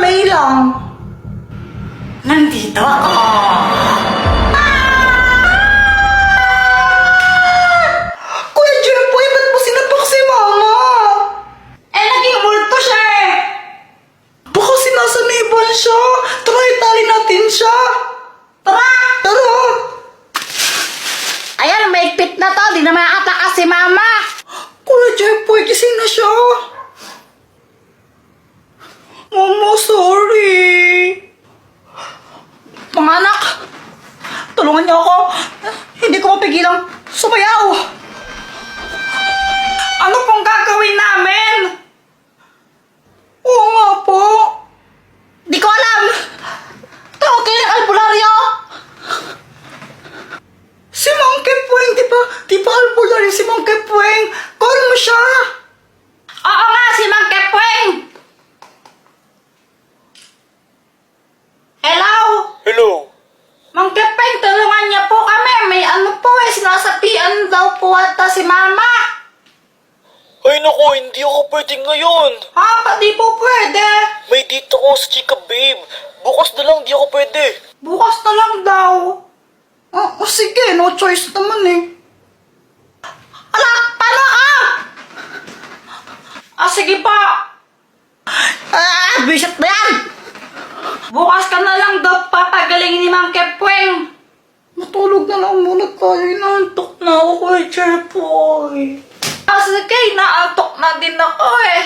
sandali lang. Nandito ako. Kuya Jempoy, ba't mo sinapak si Mama? Naging multo siya eh. Baka sinasaniban siya. Tara, itali natin siya. Tara! Tara! Ayan, maigpit na to. Di na makakatakas si Mama. Kuya Jempoy, gising na siya. Mama, sorry. Mga anak, tulungan niyo ako. Hindi ko mapigilang sumayaw. Ano pong gagawin namin? Oo nga po. Di ko alam. Tawagin ang albularyo. Si Monkey Puweng, di ba albularyo si Monkey Puweng? Call mo siya. Oo nga, si Mang Kepweng. Hello? Hello? Mang Kepweng, tulungan niya po kami. May ano po eh, sinasapian daw po ata si Mama. Ay naku, hindi ako pwede ngayon. Ha? Di po pwede. May dito ko sa chika babe. Bukas na lang, di ako pwede. Bukas na lang daw. Sige, no choice naman eh. Ala, paano ka? Sige pa. Bishop na yan! Bukas ka na lang daw papagalingin ni Mang Kepweng. Matulog na lang muna tayo. Inaantok na ako kay Jempoy. Sige, naantok na din ako eh.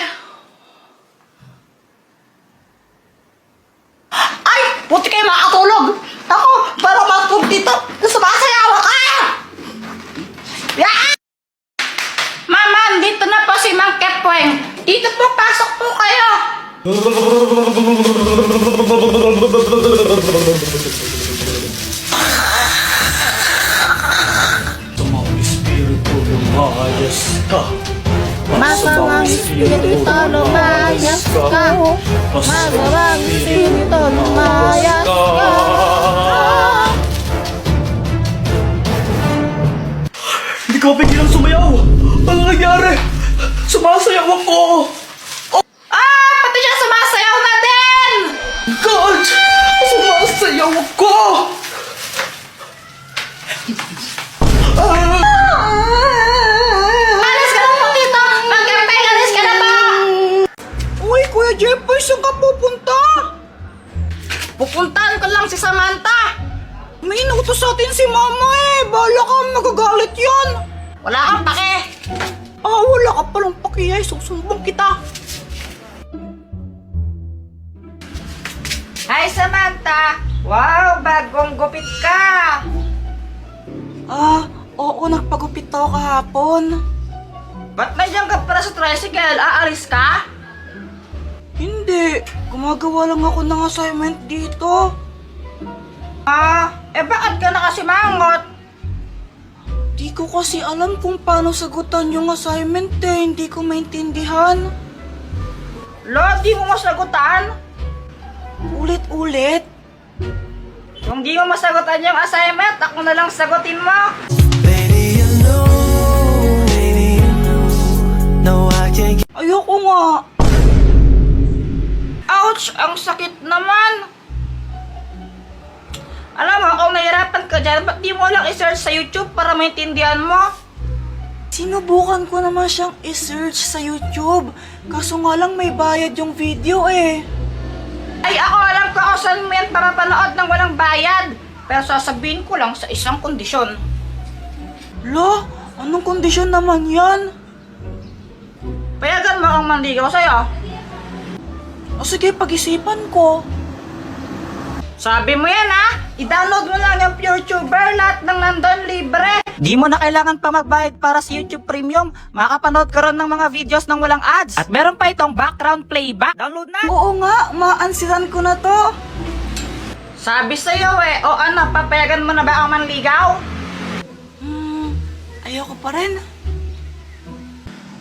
Ay! Buti kayo makatulog! Ako, para matulog dito, sumasayaw ka! Yeah! Mama, dito na po si Mang Kepweng. Dito po, pasok po kayo. Tumang espiritu lumayas ka. Masamang espiritu lumayas ka. Masamang espiritu lumayas ka. Hindi ko mapigilang sumayaw! Ano nangyari? Sumasayaw ako! Pati siya sumasayaw na din! God! Sumasayaw ako! Alis ka na po dito! Mang Kepweng, alis ka na ba? Uy, Kuya Jempoy, saan ka pupunta? Pupuntahan ko lang si Samantha. May inutos sa atin si Mama eh. Bahala ka, magagalit yan. Wala kang pake. Wala ka palang pakiyay. Susumbong kita. Hi, Samantha! Wow, bagong gupit ka! Oo, nagpagupit ako kahapon. Ba't nandiyan ka para sa tricycle? Aalis ka? Hindi, gumagawa lang ako ng assignment dito. Bakit ka nakasimangot? Di ko kasi alam kung paano sagutan yung assignment eh. Hindi ko maintindihan. Lo, di mo masagutan? Ulit-ulit. Kung di mo masagutan yung assignment, ako na lang sagutin mo. Ayoko nga. Ouch! Ang sakit naman! Alam mo, kung nahirapan ka dyan, ba't di mo lang i-search sa YouTube para maintindihan mo? Sinubukan ko naman siyang i-search sa YouTube. Kaso nga lang may bayad yung video eh. Ay, ako alam ko kung saan mo yan para panood ng walang bayad. Pero sasabihin ko lang sa isang kondisyon. Lo, anong kondisyon naman yan? Payagan mo akong manligaw sa'yo. Sige, pag-isipan ko. Sabi mo yan ha, i-download mo lang yung PureTuber, lahat ng nandun libre. Di mo na kailangan pa magbayad para sa YouTube Premium. Makakapanood ka ron ng mga videos ng walang ads. At meron pa itong background playback. Download na! Oo nga, maansiran ko na to. Sabi sa'yo eh, o ano, papayagan mo na ba ang manligaw? Ayoko pa rin.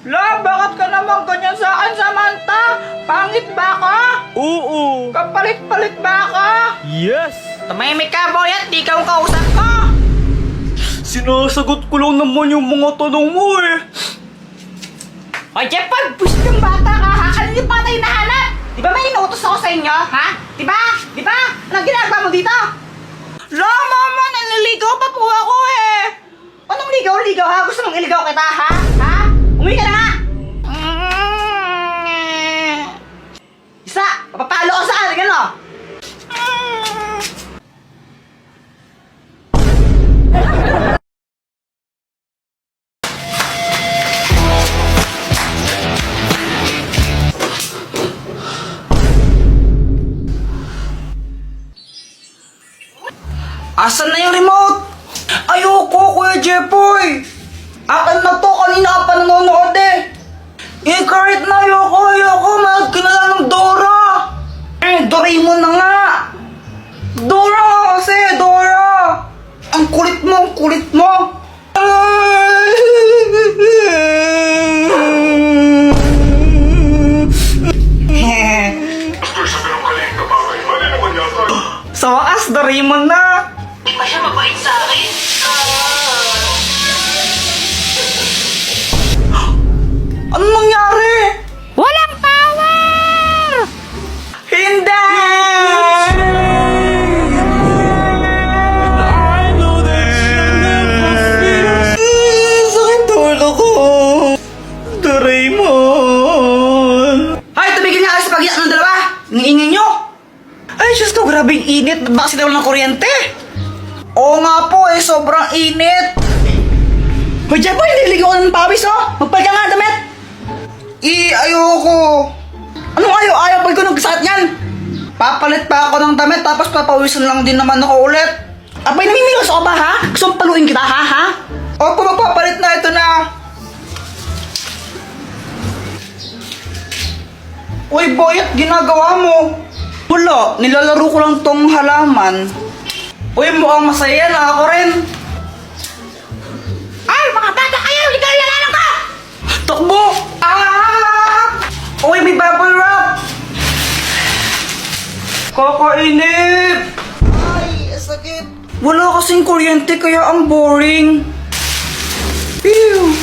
La, bakit ka naman ganyan sa akin, Samantha? Pangit ba ka? Oo! Kapalit-palit ba ka? Yes! Tumahimik ka, boyat, di ka ang kausap ko. Sinasagot ko lang naman yung mga tanong mo eh. O, Jeff, pag push yung bata ka, ha? Kanina pa tayo nahanap. Di ba may inuutos ako sa inyo, ha? Di ba? Di ba? Anong ginagawa mo dito? La, mama, nanliligaw pa po ako eh. Anong ligaw-ligaw ha? Gusto mong iligaw kita, ha? Ha? Umuwi ka na nga! Isa, papapalo ko sa akin, ano? Asan na yung remote? Ayoko, Kuya Jepoy! Akin na to, kanina ka pa nanonood eh! Eh, kahit na ayoko, mahal ka na lang ng Dora! Doraemon na nga! Dora kasi, Dora! Ang kulit mo! Sa wakas, Doraemon na! Di ba siya mabait sa akin? Anong nangyari? Walang power! Hindi! Sakit tulo ko! Doraemon! Ay, tumigil nga kayo sa pag-iyak ng dalawa! Ingingin nyo! Ay, Diyos ko, grabing init! Ba't ba kasi daw ng kuryente? Oo nga po eh, sobrang init! Hoy, Jepoy, nililigaw ka ng pawis, oh! Magpalit ka nga damit! Ayoko! Anong ayaw pag ko nagkasakit yan? Papalit pa ako ng damit tapos papawisan lang din naman ako ulit. Abay, namimilos ako ba, ha? Gusto mong paluin kita, ha? Opo, magpapalit na, ito na. Uy, Boyet, ginagawa mo. Wala, nilalaro ko lang tong halaman. Uy, mukhang masaya na ako rin. Ay, mga bata kayo! Hindi kayo lalalang ka! Takbo! Uy, may bubble wrap! Kakainip! Ay, sakit! Wala kasing kuryente kaya ang boring. Phew!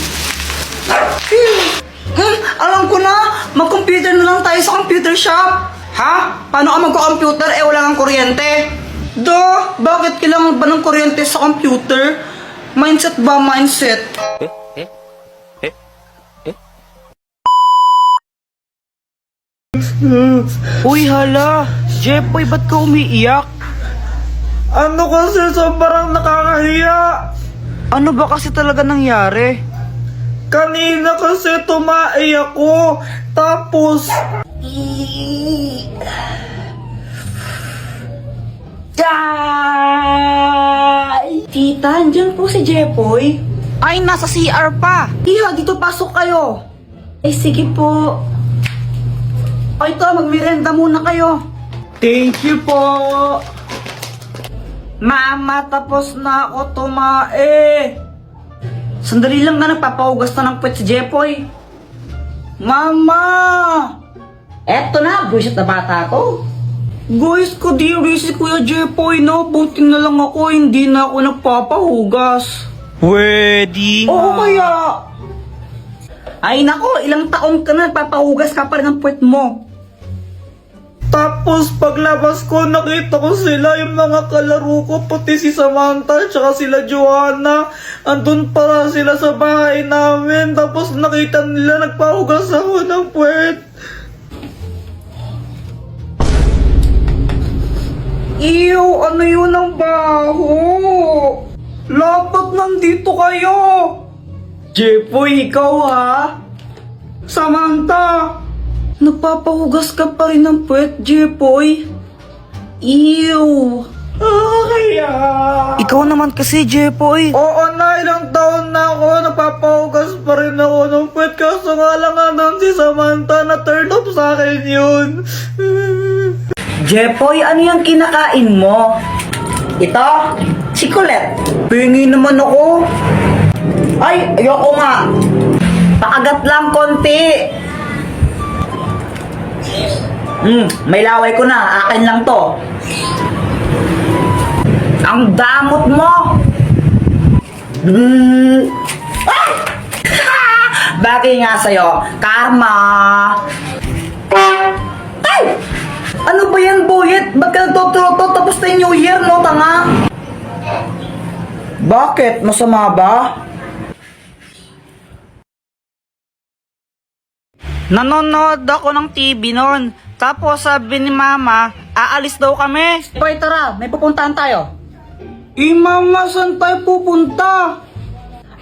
Alam ko na! Mag-computer na lang tayo sa computer shop! Ha? Paano ka magko-computer wala kang kuryente? Bakit kailangan ba ng kuryente sa computer? Mindset ba mindset? Uy, hala! Jepoy, ba't ka umiiyak? Ano kasi sobrang nakakahiya? Ano ba kasi talaga nangyari? Kanina kasi tumae ako, tapos... Tita, andyan po si Jepoy. Ay, nasa CR pa. Iha, dito pasok kayo. Ay, sige po. Ay, ito, magmirenda muna kayo. Thank you po. Mama, tapos na ako tumae. Sandali lang na, nagpapahugas na ng puwet si Jepoy. Mama! Eto na, buwisit na bata to. Guys, kadiri si Kuya Jepoy, no? Buti na lang ako, hindi na ako nagpapahugas. Pwede Oo kaya. Ay nako, ilang taong ka na nagpapahugas ka pa rin ng puwet mo. Tapos paglabas ko, nakita ko sila, yung mga kalaro ko, pati si Samantha, tsaka sila Joanna. Andun para sila sa bahay namin. Tapos nakita nila, nagpahugas ako ng puwet. Iyo, ano yun ang baho? Dapat nandito kayo. Jepoy, ikaw ha? Samantha, nagpapahugas ka pa rin ng puwet, Jepoy. Ew. Kaya... Ikaw naman kasi, Jepoy. Oo na, ilang taon na ako, nagpapahugas pa rin ako ng puwet. Kaso nga lang nga si Samantha, na turn off sa akin yun. Jepoy, ano yung kinakain mo? Ito? Si Colette. Pingi naman ako. Ay, ayoko nga. Pakagat lang konti. May laway ko na. Akin lang to. Ang damot mo. Ah! Bagay nga sa'yo. Karma. Ay! Ano ba yan, Boyet? Ba't ka nagtotoroto tapos na yung New Year, no, tanga? Bakit? Masama ba? Nanonood ako ng TV noon. Tapos sabi ni Mama, aalis daw kami. Boy, tara, may pupuntahan tayo. Mama, saan tayo pupunta?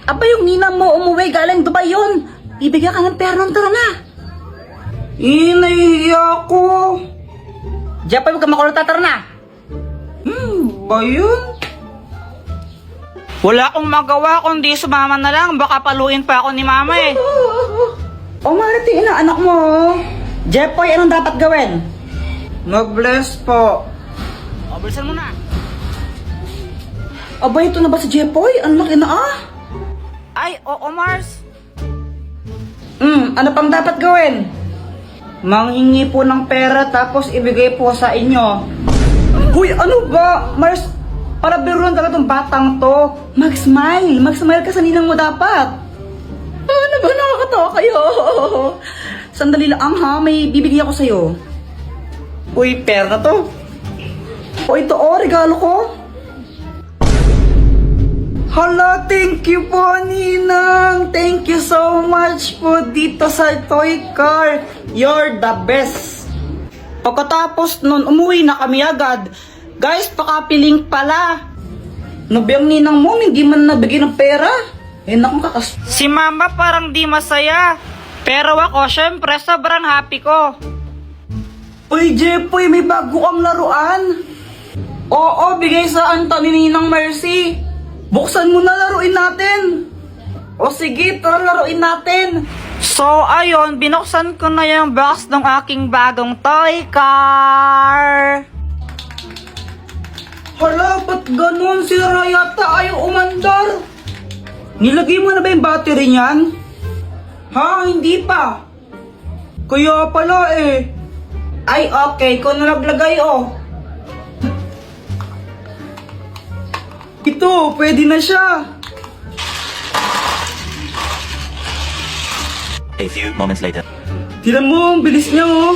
Aba, yung ninang mo umuwi galing Dubai yun. Bibigyan ka ng pera nun, tara na. Nahihiya ko. Jepoy, huwag ka makulot, tara na. Ba yun? Wala akong magawa kundi sumama na lang. Baka paluin pa ako ni Mama eh. O, Marity, anak mo. Jepoy, anong dapat gawin? Mag-bless po. O, bilisan mo na. Aba, ito na ba si Jepoy? Ang laki na ah. Ay, oo, Mars. Ano pang dapat gawin? Manghingi po ng pera tapos ibigay po sa inyo. Uy, ano ba? Mars, para biruan talaga tong batang to. Mag-smile. Mag-smile ka sa ninang mo dapat. Ano ba? Nakakatawa kayo. Sandali lang ha. May bibigyan ako sa'yo. Uy, pera na to. O, ito regalo ko. Hala, thank you po, Ninang. Thank you so much po dito sa toy car. You're the best. Pagkatapos nun, umuwi na kami agad. Guys, pakapiling pala. Nabiyang ninang mo, hindi man nabigyan ng pera. Naku, kakas... Si Mama parang di masaya. Pero ako, syempre, sobrang happy ko. Uy, Jepoy, may bago kang laruan. Oo, bigay sa anta ni Ninang Mercy. Buksan mo na, laruin natin. O sige, tara laruin natin. So, ayun, binuksan ko na yung box ng aking bagong toy car. Hala, ba't ganun? Sira yata ayaw umandar. Nilagay mo na ba yung battery niyan? Ha? Hindi pa. Kaya pala eh. Ay, okay. Ikaw na naglagay oh. Ito, pwede na siya. A few moments later. Tignan mo, ang bilis niya oh.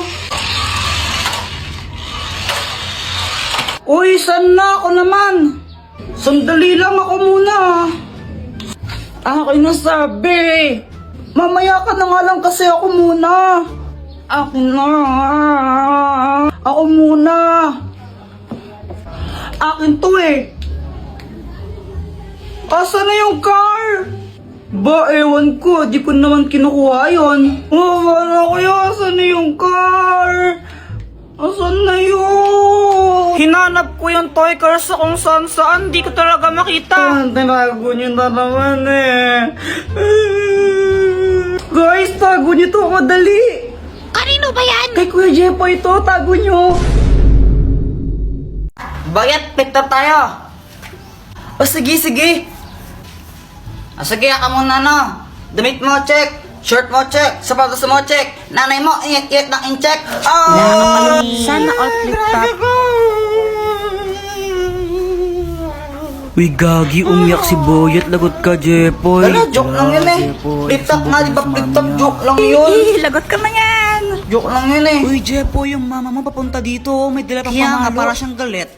Uy, saan na ako naman? Sandali lang ako muna. Akin na sabi. Mamaya ka na nga lang kasi ako muna. Akin na. Ako muna. Akin to eh. Asa na yung car? Ba, ewan ko. Di ko naman kinukuha yun. Wala kaya. Asa na yung car? Asan na yun? Hinanap ko yung toy car sa kung saan-saan. Di ko talaga makita. Tinago niyo na naman eh. Guys, tago niyo to. Madali. Kanino ba yan? Kay Kuya Jepoy ito. Tago niyo. Bayat, picture tayo. O sige, sige. Sige, ka muna no. Damit mo, check. Shirt mo, check. Sapatos mo, check. Nanay mo, ingat-ingat ng in-check. Oh! Sana all flip top. Uy, gagi, umiyak si Boyet. Lagot ka, Jepoy. Wala, joke lang yun eh. Flip top nga, di ba flip top? Joke lang yun. Lagot ka na yan. Joke lang yun eh. Uy, Jepoy, yung mama mo papunta dito. May dala pang Kaya nga, pamalo. para siyang galit.